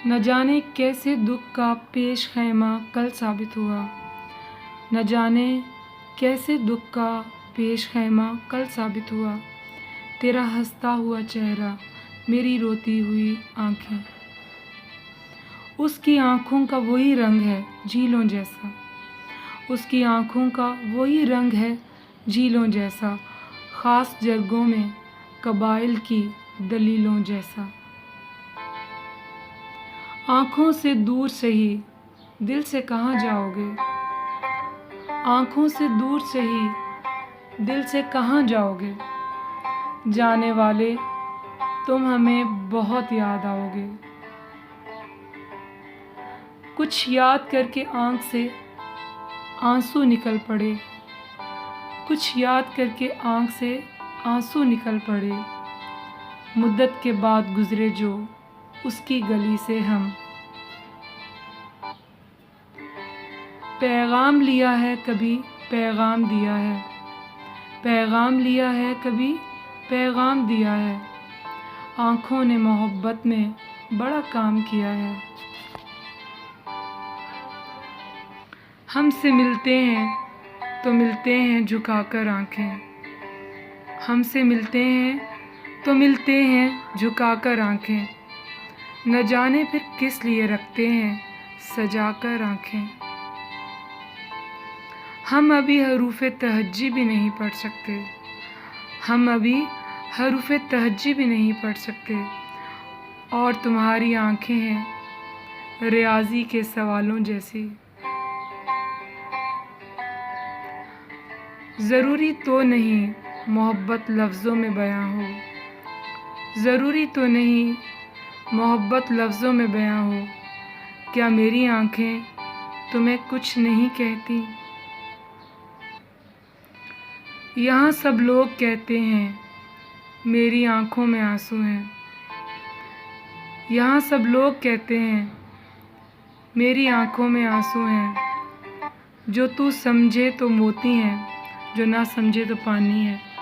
न जाने कैसे दुख का पेश खैमा कल साबित हुआ। न जाने कैसे दुख का पेश खैमा कल साबित हुआ। तेरा हंसता हुआ चेहरा, मेरी रोती हुई आंखें। उसकी आँखों का वही रंग है झीलों जैसा। उसकी आँखों का वही रंग है झीलों जैसा। ख़ास जरगों में कबाइल की दलीलों जैसा। आँखों से दूर सही, दिल से कहाँ जाओगे। आँखों से दूर सही, दिल से कहाँ जाओगे। जाने वाले तुम हमें बहुत याद आओगे। कुछ याद करके आँख से आंसू निकल पड़े। कुछ याद करके आँख से आंसू निकल पड़े। मुद्दत के बाद गुजरे जो उसकी गली से हम। पैगाम लिया है कभी पैगाम दिया है। पैगाम लिया है कभी पैगाम दिया है। आँखों ने मोहब्बत में बड़ा काम किया है। हमसे मिलते हैं तो मिलते हैं झुकाकर आँखें। हमसे मिलते हैं तो मिलते हैं झुकाकर आँखें। न जाने फिर किस लिए रखते हैं सजाकर आँखें। हम अभी हरूफ़े तहज्जी भी नहीं पढ़ सकते। हम अभी हरूफ़े तहज्जी भी नहीं पढ़ सकते। और तुम्हारी आँखें हैं रियाज़ी के सवालों जैसी। ज़रूरी तो नहीं मोहब्बत लफ्ज़ों में बयां हो। ज़रूरी तो नहीं मोहब्बत लफ्ज़ों में बयां हो। क्या मेरी आँखें तुम्हें कुछ नहीं कहती। यहाँ सब लोग कहते हैं मेरी आँखों में आंसू हैं। यहाँ सब लोग कहते हैं मेरी आँखों में आंसू हैं। जो तू समझे तो मोती हैं, जो ना समझे तो पानी है।